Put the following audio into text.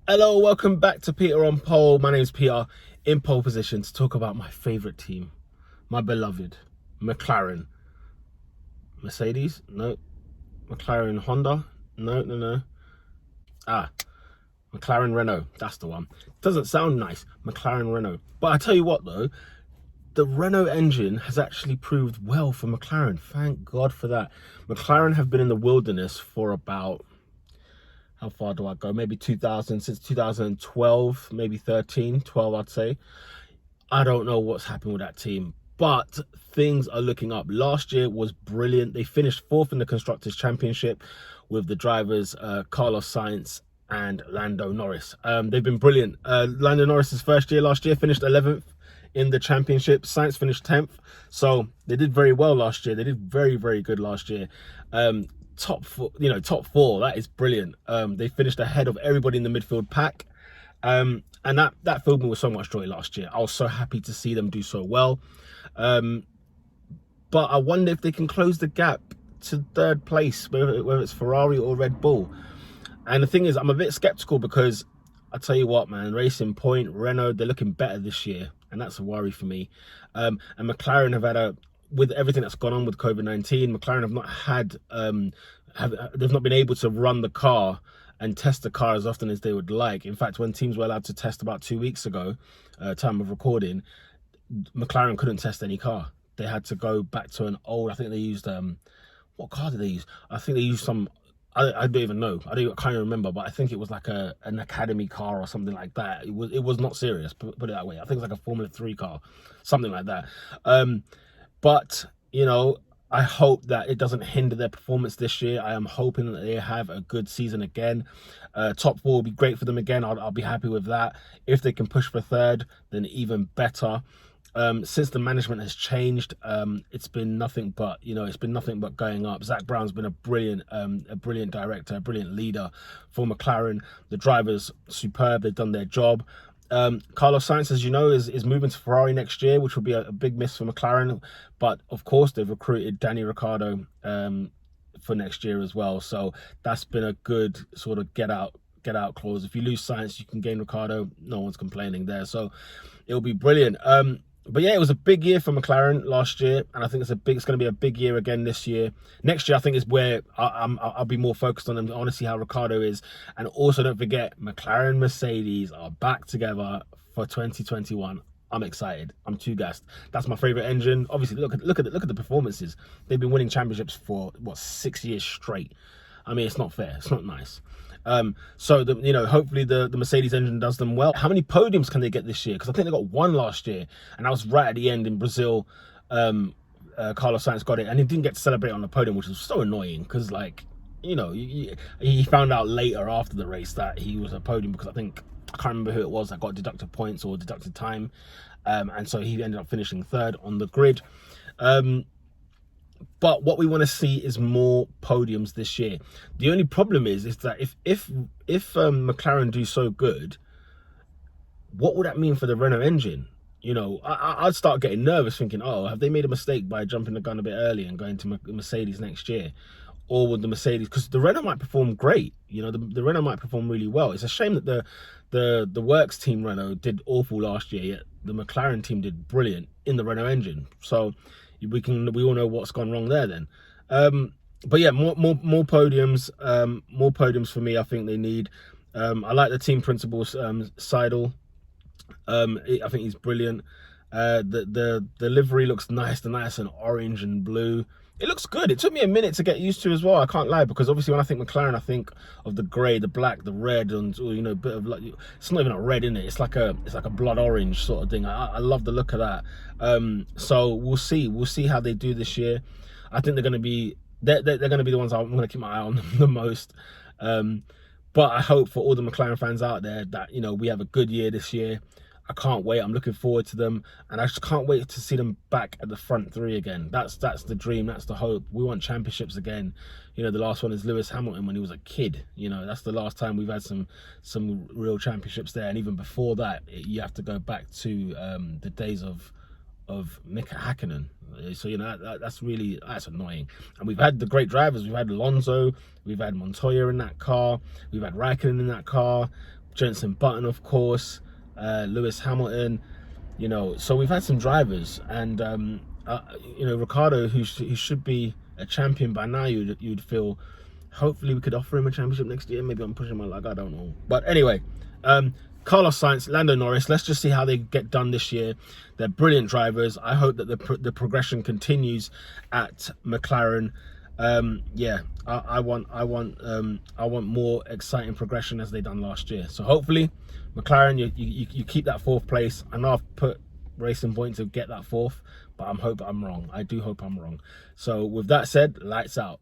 Hello, welcome back to Peter on Pole. My name is Peter, in pole position to talk about my favourite team, my beloved McLaren. Mercedes? No. McLaren Honda? No. Ah, McLaren Renault. That's the one. Doesn't sound nice, McLaren Renault. But I tell you what though, the Renault engine has actually proved well for McLaren. Thank God for that. McLaren have been in the wilderness for about, how far do I go? Maybe 2000, since 2012, maybe 13, 12, I'd say. I don't know what's happened with that team, but things are looking up. Last year was brilliant. They finished fourth in the Constructors' Championship with the drivers Carlos Sainz and Lando Norris. They've been brilliant. Lando Norris's first year last year finished 11th in the championship. Sainz finished 10th. So they did very well last year. They did very, very good last year. Top four, that is brilliant. They finished ahead of everybody in the midfield pack. And that filled me with so much joy last year. I was so happy to see them do so well. But I wonder if they can close the gap to third place, whether it's Ferrari or Red Bull. And the thing is, I'm a bit skeptical because I tell you what, man, Racing Point, Renault, they're looking better this year. And that's a worry for me. And McLaren have had with everything that's gone on with COVID-19, McLaren have not had, they've not been able to run the car and test the car as often as they would like. In fact, when teams were allowed to test about 2 weeks ago, time of recording, McLaren couldn't test any car. They had to go back to an old, I think they used, what car did they use? I think they used some, I don't even know. I can't even remember, but I think it was like an academy car or something like that. It was not serious, put it that way. I think it's like a Formula 3 car, something like that. But, you know, I hope that it doesn't hinder their performance this year. I am hoping that they have a good season again. Top four will be great for them again. I'll be happy with that. If they can push for third, then even better. Since the management has changed, it's been nothing but, going up. Zach Brown's been a brilliant director, a brilliant leader for McLaren. The drivers superb. They've done their job. Carlos Sainz, as you know, is moving to Ferrari next year, which will be a big miss for McLaren. But of course, they've recruited Danny Ricciardo for next year as well. So that's been a good sort of get out clause. If you lose Sainz, you can gain Ricciardo. No one's complaining there. So it'll be brilliant. But yeah, it was a big year for McLaren last year, and I think it's going to be a big year again this year. Next year, I think, is where I'll be more focused on them. I want to see how Ricciardo is, and also don't forget, McLaren Mercedes are back together for 2021. I'm excited. I'm too gassed. That's my favorite engine. Obviously, look at the performances. They've been winning championships for what, 6 years straight. I mean, it's not fair. It's not nice. So hopefully the Mercedes engine does them well. How many podiums can they get this year? Because I think they got one last year, and that was right at the end in Brazil. Carlos Sainz got it, and he didn't get to celebrate on the podium, which was so annoying because, like, he found out later after the race that he was a podium because I can't remember who it was that got deducted points or deducted time, and so he ended up finishing third on the grid. But what we want to see is more podiums this year. The only problem is that if McLaren do so good, what would that mean for the Renault engine? I'd start getting nervous thinking, oh, have they made a mistake by jumping the gun a bit early and going to Mercedes next year? Or would the Mercedes, because the Renault might perform great, the Renault might perform really well. It's a shame that the works team Renault did awful last year, yet the McLaren team did brilliant in the Renault engine. So we all know what's gone wrong there then. But yeah, more podiums, more podiums for me. I think they need. I like the team principal, Seidel. I think he's brilliant. The livery looks nice, and orange and blue. It looks good. It took me a minute to get used to as well. I can't lie, because obviously when I think McLaren, I think of the grey, the black, the red, and a bit of, like, it's not even a red, in it. It's like a blood orange sort of thing. I love the look of that. So we'll see how they do this year. I think they're going to be the ones I'm going to keep my eye on the most. But I hope for all the McLaren fans out there that we have a good year this year. I can't wait. I'm looking forward to them, and I just can't wait to see them back at the front three again. That's the dream. That's the hope. We want championships again. The last one is Lewis Hamilton when he was a kid. That's the last time we've had some real championships there. And even before that, you have to go back to the days of Mika Hakkinen. So that's annoying. And we've had the great drivers. We've had Alonso. We've had Montoya in that car. We've had Raikkonen in that car. Jenson Button, of course, Lewis Hamilton. You know, so we've had some drivers, and you know, Ricardo, who should be a champion by now, you'd feel. Hopefully we could offer him a championship next year. Maybe I'm pushing my luck, I don't know. But anyway, Carlos Sainz, Lando Norris, let's just see how they get done this year. They're brilliant drivers. I hope that the progression continues at McLaren. Yeah, I want more exciting progression as they done last year. So hopefully McLaren, you keep that 4th place. I know I've put Racing Point to get that 4th, but I'm wrong. I do hope I'm wrong. So with that said, lights out.